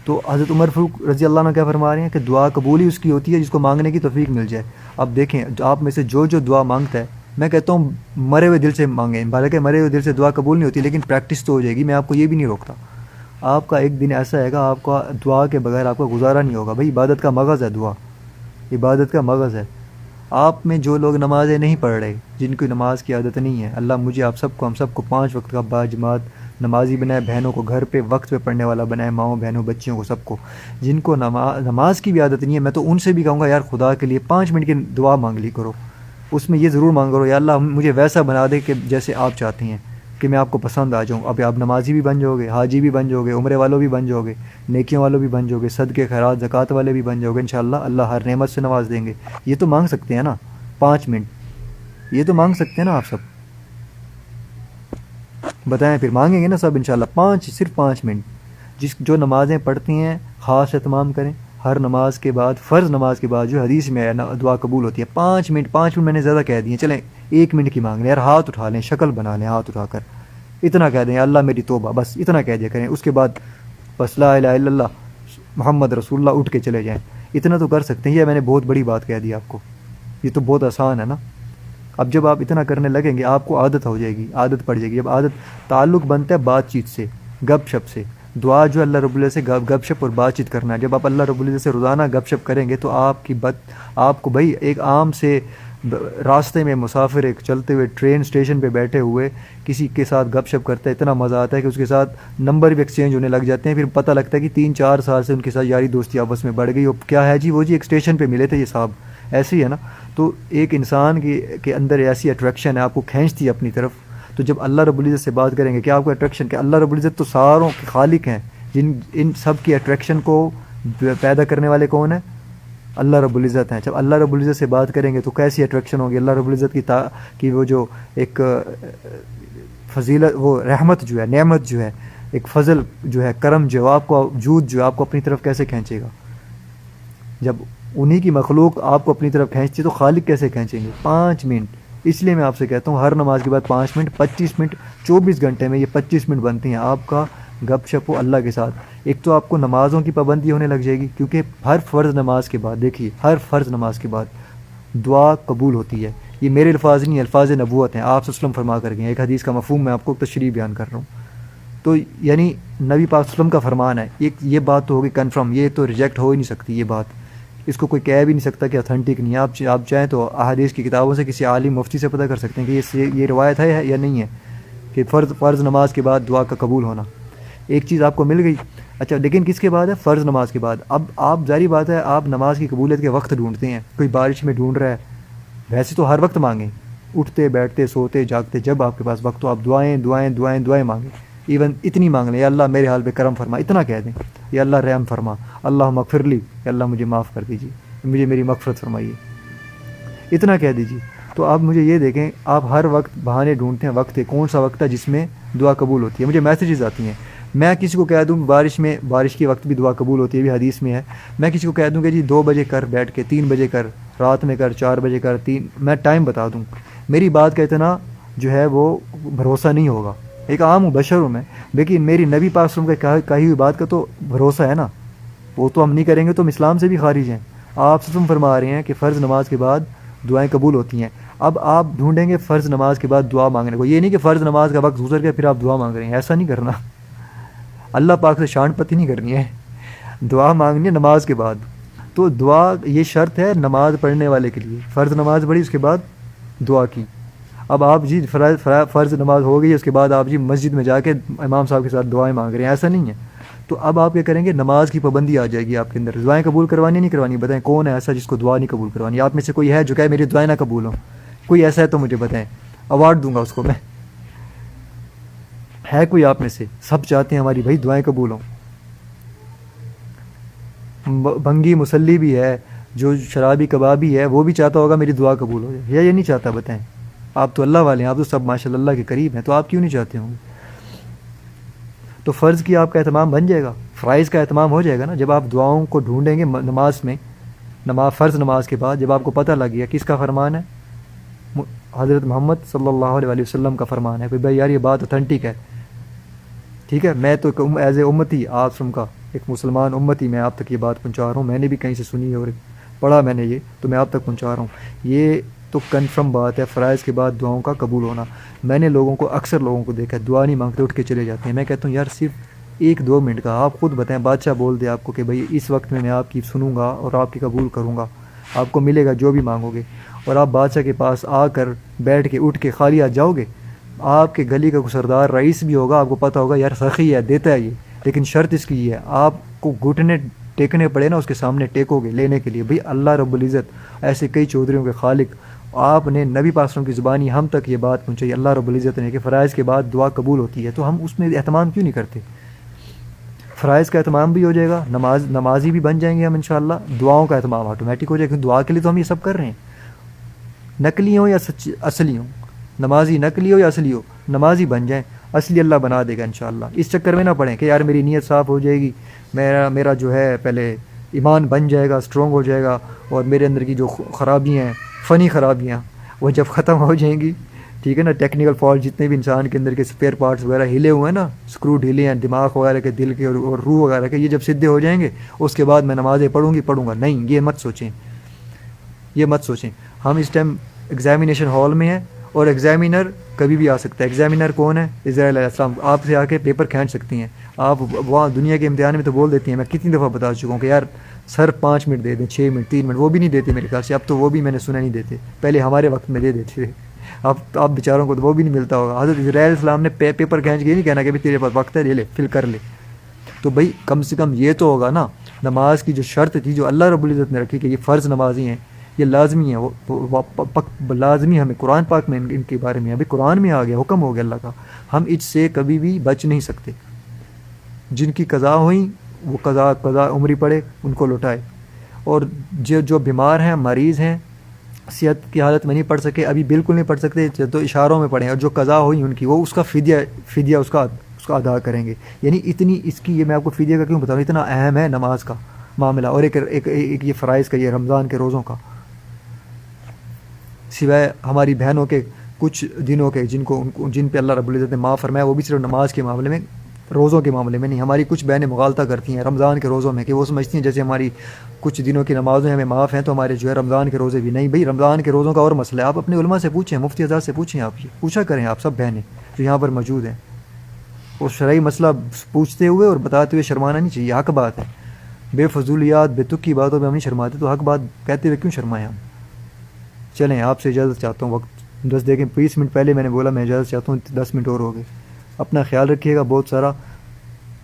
Speaker 1: تو حضرت عمر فاروق رضی اللہ عنہ کیا فرما رہے ہیں کہ دعا قبول ہی اس کی ہوتی ہے جس کو مانگنے کی توفیق مل جائے. اب دیکھیں آپ میں سے جو دعا مانگتا ہے، میں کہتا ہوں مرے ہوئے دل سے مانگیں. حالانکہ مرے ہوئے دل سے دعا قبول نہیں ہوتی، لیکن پریکٹس تو ہو جائے گی. میں آپ کو یہ بھی نہیں روکتا. آپ کا ایک دن ایسا ہے گا آپ کا دعا کے بغیر آپ کا گزارا نہیں ہوگا. بھائی عبادت کا مغز ہے دعا، عبادت کا مغز ہے. آپ میں جو لوگ نمازیں نہیں پڑھ رہے، جن کی نماز کی عادت نہیں ہے، اللہ مجھے آپ سب کو، ہم سب کو 5 وقت کا باجماعت نمازی بنائے. بہنوں کو گھر پہ وقت پہ پڑھنے والا بنائے، ماؤں بہنوں بچیوں کو سب کو. جن کو نماز کی بھی عادت نہیں ہے، میں تو ان سے بھی کہوں گا یار خدا کے لیے 5 منٹ کی دعا مانگ لی کرو. اس میں یہ ضرور مانگ کرو یا اللہ مجھے ویسا بنا دے کہ جیسے آپ چاہتے ہیں، کہ میں آپ کو پسند آ جاؤں. اب آپ نمازی بھی بن جاؤ گے، حاجی بھی بن جاؤ گے، عمرے والوں بھی بن جاؤ گے، نیکیوں والوں بھی بن جاؤ گے، صدقے خیرات زکوٰۃ والے بھی بن جاؤ گے. انشاءاللہ اللہ ہر نعمت سے نواز دیں گے. یہ تو مانگ سکتے ہیں نا 5 منٹ، یہ تو مانگ سکتے ہیں نا آپ سب. بتائیں پھر مانگیں گے نا سب انشاءاللہ. صرف 5 منٹ جو نمازیں پڑھتی ہیں خاص اہتمام کریں. ہر نماز کے بعد، فرض نماز کے بعد جو حدیث میں دعا قبول ہوتی ہے 5 منٹ میں نے زیادہ کہہ دی ہیں. چلیں 1 منٹ کی مانگ لیں یار، ہاتھ اٹھا لیں، شکل بنا لیں ہاتھ اٹھا کر، اتنا کہہ دیں اللہ میری توبہ، بس اتنا کہہ دیا کریں. اس کے بعد بس لا الہ الا اللہ محمد رسول اللہ اٹھ کے چلے جائیں. اتنا تو کر سکتے ہیں. یہ میں نے بہت بڑی بات کہہ دی آپ کو، یہ تو بہت آسان ہے نا. اب جب آپ اتنا کرنے لگیں گے آپ کو عادت ہو جائے گی، عادت پڑ جائے گی. اب عادت، تعلق بنتا ہے بات چیت سے، گپ شپ سے. دعا جو اللہ رب العزت سے گپ شپ اور بات چیت کرنا ہے. جب آپ اللہ رب العزت سے روزانہ گپ شپ کریں گے تو آپ کو بھائی ایک عام سے راستے میں مسافر ایک چلتے ہوئے ٹرین اسٹیشن پہ بیٹھے ہوئے کسی کے ساتھ گپ شپ کرتا ہے، اتنا مزہ آتا ہے کہ اس کے ساتھ نمبر بھی ایکسچینج ہونے لگ جاتے ہیں. پھر پتہ لگتا ہے کہ 3-4 سال سے ان کے ساتھ یاری دوستی آپس میں بڑھ گئی. اور کیا ہے جی وہ جی ایک اسٹیشن پہ ملے تھے یہ صاحب، ایسے ہی ہے نا. تو ایک انسان کے اندر ایسی اٹریکشن ہے، آپ کو کھینچتی ہے اپنی طرف. تو جب اللہ رب العزت سے بات کریں گے کیا آپ کو اٹریکشن، کہ اللہ رب العزت تو ساروں کے خالق ہیں، ان سب کی اٹریکشن کو پیدا کرنے والے کون ہیں؟ اللہ رب العزت ہیں. جب اللہ رب العزت سے بات کریں گے تو کیسی اٹریکشن ہوگی. اللہ رب العزت کی وہ جو ایک فضیلت، وہ رحمت جو ہے، نعمت جو ہے، ایک فضل جو ہے، کرم جو ہے، آپ کو جود جو ہے آپ کو اپنی طرف کیسے کھینچے گا. جب انہی کی مخلوق آپ کو اپنی طرف کھینچتی ہے تو خالق کیسے کھینچیں گے. 5 منٹ. اس لیے میں آپ سے کہتا ہوں ہر نماز کے بعد 5 منٹ، 25 منٹ، 24 گھنٹے میں یہ 25 منٹ بنتی ہیں آپ کا گپ شپ ہو اللہ کے ساتھ. ایک تو آپ کو نمازوں کی پابندی ہونے لگ جائے گی، کیونکہ ہر فرض نماز کے بعد، دیکھیے ہر فرض نماز کے بعد دعا قبول ہوتی ہے. یہ میرے الفاظ نہیں، الفاظ نبوت ہیں، آپ صلی اللہ علیہ وسلم فرما کر گئے، ایک حدیث کا مفہوم میں آپ کو تشریح بیان کر رہا ہوں۔ تو یعنی نبی پاک صلی اللہ علیہ وسلم کا فرمان ہے، یہ بات تو ہوگی کنفرم، یہ تو ریجیکٹ ہو ہی نہیں سکتی، یہ بات اس کو کوئی کہہ بھی نہیں سکتا کہ اتھینٹک نہیں ہے۔ آپ چاہیں تو احادیث کی کتابوں سے کسی عالم مفتی سے پتہ کر سکتے ہیں کہ یہ روایت ہے یا نہیں ہے کہ فرض نماز کے بعد دعا کا قبول ہونا۔ ایک چیز آپ کو مل گئی، اچھا لیکن کس کے بعد ہے؟ فرض نماز کے بعد۔ اب آپ ظاہری بات ہے آپ نماز کی قبولیت کے وقت ڈھونڈتے ہیں، کوئی بارش میں ڈھونڈ رہا ہے، ویسے تو ہر وقت مانگیں، اٹھتے بیٹھتے سوتے جاگتے، جب آپ کے پاس وقت ہو آپ دعائیں دعائیں دعائیں دعائیں مانگیں، ایون اتنی مانگ لیں، یا اللہ میرے حال پہ کرم فرما، اتنا کہہ دیں، یا اللہ رحم فرما، اللہ مغفر لی، یا اللہ مجھے معاف کر دیجیے، مجھے میری مغفرت فرمائیے، اتنا کہہ دیجیے۔ تو آپ مجھے یہ دیکھیں، آپ ہر وقت بہانے ڈھونڈتے ہیں، وقت ہے کون سا وقت ہے جس میں دعا قبول ہوتی ہے؟ مجھے میسیجز آتی ہیں، میں کسی کو کہہ دوں بارش کے وقت بھی دعا قبول ہوتی ہے، بھی حدیث میں ہے، میں کسی کو کہہ دوں کہ جی 2 بجے کر بیٹھ کے، 3 بجے کر، رات میں کر، 4 بجے کر، میں ٹائم بتا دوں، میری بات کا اتنا جو ہے وہ بھروسہ نہیں ہوگا، ایک عام بشر ہوں میں، لیکن میری نبی پاک صلی اللہ علیہ وسلم کہی ہوئی بات کا تو بھروسہ ہے نا، وہ تو ہم نہیں کریں گے تو ہم اسلام سے بھی خارج ہیں۔ آپ سے فرما رہے ہیں کہ فرض نماز کے بعد دعائیں قبول ہوتی ہیں، اب آپ ڈھونڈیں گے فرض نماز کے بعد دعا مانگنے کو، یہ نہیں کہ فرض نماز کا وقت گزر گیا پھر آپ دعا مانگ رہے ہیں، ایسا نہیں کرنا، اللہ پاک سے شان پتی نہیں کرنی ہے، دعا مانگنی ہے نماز کے بعد۔ تو دعا یہ شرط ہے نماز پڑھنے والے کے لیے، فرض نماز پڑھی اس کے بعد دعا کی۔ اب آپ جی فرض نماز ہو گئی، اس کے بعد آپ جی مسجد میں جا کے امام صاحب کے ساتھ دعائیں مانگ رہے ہیں، ایسا نہیں ہے۔ تو اب آپ کیا کریں گے؟ نماز کی پابندی آ جائے گی آپ کے اندر، دعائیں قبول کروانی نہیں کروانی، بتائیں کون ہے ایسا جس کو دعا نہیں قبول کروانی؟ آپ میں سے کوئی ہے جو کہے میری دعائیں نہ قبول ہوں؟ کوئی ایسا ہے تو مجھے بتائیں، ایوارڈ دوں گا اس کو میں۔ ہے کوئی آپ میں سے؟ سب چاہتے ہیں ہماری بھائی دعائیں قبول ہوں۔ بھنگی مسلی بھی ہے، جو شرابی کبابی ہے وہ بھی چاہتا ہوگا میری دعا قبول ہو جائے، یا یہ نہیں چاہتا؟ بتائیں، آپ تو اللہ والے ہیں، آپ تو سب ماشاء اللہ کے قریب ہیں، تو آپ کیوں نہیں چاہتے ہوں گے؟ تو فرض کی آپ کا اہتمام بن جائے گا، فرائض کا اہتمام ہو جائے گا نا، جب آپ دعاؤں کو ڈھونڈیں گے نماز میں، فرض نماز کے بعد جب آپ کو پتہ لگ گیا کس کا فرمان ہے؟ حضرت محمد صلی اللہ علیہ وسلم کا فرمان ہے، بھائی یار یہ بات اتھینٹک ہے، ٹھیک ہے، میں تو ایز اے امتی آپ سم کا ایک مسلمان امتی میں آپ تک یہ بات پہنچا رہا ہوں، میں نے بھی کہیں سے سنی اور پڑھا میں نے، یہ تو میں آپ تک پہنچا رہا ہوں، یہ تو کنفرم بات ہے، فرائض کے بعد دعاؤں کا قبول ہونا۔ میں نے اکثر لوگوں کو دیکھا ہے دعا نہیں مانگتے اٹھ کے چلے جاتے ہیں، میں کہتا ہوں یار صرف 1-2 منٹ کا آپ خود بتائیں، بادشاہ بول دے آپ کو کہ بھائی اس وقت میں آپ کی سنوں گا اور آپ کی قبول کروں گا، آپ کو ملے گا جو بھی مانگو گے، اور آپ بادشاہ کے پاس آ کر بیٹھ کے اٹھ کے خالی ہاتھ جاؤ گے، آپ کے گلی کا سردار رئیس بھی ہوگا، آپ کو پتہ ہوگا یار سخی ہے، دیتا ہے یہ، لیکن شرط اس کی یہ ہے آپ کو گھٹنے ٹیکنے پڑے نا، اس کے سامنے ٹیکو گے لینے کے لیے، بھئی اللہ رب العزت ایسے کئی چودھریوں کے خالق، آپ نے نبی پاک صلی اللہ علیہ وسلم کی زبانی ہم تک یہ بات پہنچائی، اللہ رب العزت نے کہ فرائض کے بعد دعا قبول ہوتی ہے، تو ہم اس میں اہتمام کیوں نہیں کرتے؟ فرائض کا اہتمام بھی ہو جائے گا، نمازی بھی بن جائیں گے ہم انشاءاللہ، دعاؤں کا اہتمام آٹومیٹک ہو جائے گا، کیونکہ دعا کے لیے تو ہم یہ سب کر رہے ہیں، نقلی ہوں یا اصلی ہوں، نمازی نقلی ہو یا اصلی ہو، نمازی بن جائیں، اصلی اللہ بنا دے گا انشاءاللہ۔ اس چکر میں نہ پڑیں کہ یار میری نیت صاف ہو جائے گی، میرا جو ہے پہلے ایمان بن جائے گا، اسٹرونگ ہو جائے گا، اور میرے اندر کی جو خرابیاں ہیں، فنی خرابیاں، وہ جب ختم ہو جائیں گی، ٹھیک ہے نا، ٹیکنیکل فالٹ جتنے بھی انسان کے اندر کے اسپیئر پارٹس وغیرہ ہلے ہوئے ہیں نا، اسکرو ڈھیلے ہیں دماغ وغیرہ کے، دل کے اور روح وغیرہ کے، یہ جب سدھے ہو جائیں گے اس کے بعد میں نمازیں پڑھوں گا، نہیں، یہ مت سوچیں۔ ہم اس ٹائم ایگزامینیشن ہال میں ہیں، اور ایگزامینر کبھی بھی آ سکتا ہے۔ ایگزامینر کون ہے؟ اسرائیل علیہ السلام، آپ سے آ کے پیپر کھینچ سکتی ہیں آپ، وہاں دنیا کے امتحان میں تو بول دیتی ہیں، میں کتنی دفعہ بتا چکا ہوں کہ یار سر 5 منٹ دے دیں، 6 منٹ، 3 منٹ، وہ بھی نہیں دیتے میرے خیال سے، اب تو وہ بھی میں نے سنا نہیں دیتے، پہلے ہمارے وقت میں دے دیتے تھے، اب بیچاروں کو تو وہ بھی نہیں ملتا ہوگا۔ حضرت اسرائیل علیہ السلام نے پیپر کھینچ کے یہ نہیں کہنا کہ تیرے پاس وقت ہے، لے لے فل کر لے، تو بھائی کم سے کم یہ تو ہوگا نا، نماز کی جو شرط تھی جو اللہ رب العزت نے رکھی کہ یہ فرض نمازی ہیں، یہ لازمی ہے، وہ لازمی، ہمیں قرآن پاک میں ان کے بارے میں ابھی قرآن میں آ گیا، حکم ہو گیا اللہ کا، ہم اس سے کبھی بھی بچ نہیں سکتے۔ جن کی قضا ہوئیں وہ قضا عمری پڑے، ان کو لوٹائے، اور جو بیمار ہیں، مریض ہیں، صحت کی حالت میں نہیں پڑھ سکے، ابھی بالکل نہیں پڑھ سکتے تو اشاروں میں پڑھیں، اور جو قضا ہوئی ان کی وہ اس کا فدیہ اس کا ادا کریں گے۔ یعنی اتنی اس کی، یہ میں آپ کو فدیہ کا کیوں بتا رہا ہوں، اتنا اہم ہے نماز کا معاملہ، اور ایک یہ فرائض کا، یہ رمضان کے روزوں کا، سوائے ہماری بہنوں کے کچھ دنوں کے جن پہ اللہ رب العزت نے معاف فرمایا، وہ بھی صرف نماز کے معاملے میں روزوں کے معاملے میں نہیں. ہماری کچھ بہنیں مغالطہ کرتی ہیں رمضان کے روزوں میں کہ وہ سمجھتی ہیں جیسے ہماری کچھ دنوں کی نمازیں ہمیں معاف ہیں تو ہمارے جو ہے رمضان کے روزے بھی نہیں. بھائی رمضان کے روزوں کا اور مسئلہ ہے. آپ اپنے علماء سے پوچھیں, مفتی حضرات سے پوچھیں, آپ یہ پوچھا کریں آپ سب بہنیں جو یہاں پر موجود ہیں. اور شرعی مسئلہ پوچھتے ہوئے اور بتاتے ہوئے شرمانا نہیں چاہیے, حق بات ہے. بے فضولیات بے تک کی باتوں میں ہم نہیں شرماتے, تو حق بات کہتے ہوئے کیوں شرمائیں ہم. چلیں آپ سے اجازت چاہتا ہوں, وقت 10 دیکھیں 20 منٹ پہلے میں نے بولا میں اجازت چاہتا ہوں, 10 منٹ اور ہو گئے. اپنا خیال رکھیے گا بہت سارا,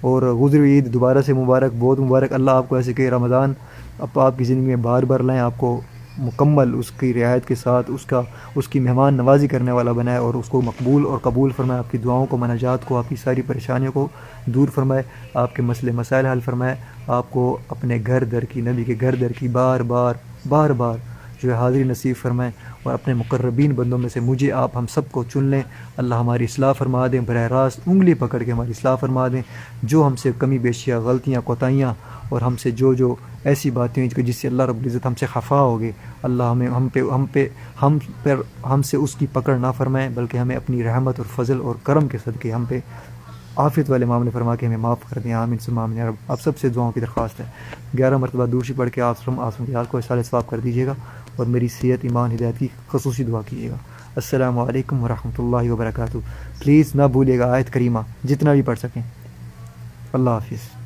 Speaker 1: اور گزری عید دوبارہ سے مبارک, بہت مبارک. اللہ آپ کو ایسے کہ رمضان اب آپ کی زندگی میں بار بار لائیں, آپ کو مکمل اس کی رعایت کے ساتھ اس کی مہمان نوازی کرنے والا بنائے, اور اس کو مقبول اور قبول فرمائے. آپ کی دعاؤں کو, مناجات کو, آپ کی ساری پریشانیوں کو دور فرمائے, آپ کے مسئلے مسائل حل فرمائے, آپ کو اپنے گھر در کی, نبی کے گھر در کی بار بار جو ہے حاضری نصیب فرمائیں, اور اپنے مقربین بندوں میں سے مجھے آپ ہم سب کو چن لیں. اللہ ہماری اصلاح فرما دیں, براہ راست انگلی پکڑ کے ہماری اصلاح فرما دیں. جو ہم سے کمی بیشیاں, غلطیاں, کوتاہیاں, اور ہم سے جو ایسی باتیں ہیں جس سے اللہ رب العزت ہم سے خفا ہو گئے, اللہ ہم سے اس کی پکڑ نہ فرمائیں, بلکہ ہمیں اپنی رحمت اور فضل اور کرم کے صدقے ہم پہ عافیت والے معاملے فرما کے ہمیں معاف کر دیں. آمین ثم آمین. رب آپ سب سے دعاؤں کی درخواست ہے, 11 مرتبہ درود پڑھ کے آسم کے حال کو اصال ثواب کر دیجیے گا, اور میری صحت, ایمان, ہدایت کی خصوصی دعا کیجیے گا. السلام علیکم ورحمۃ اللہ وبرکاتہ. پلیز نہ بھولیے گا آیت کریمہ جتنا بھی پڑھ سکیں. اللہ حافظ.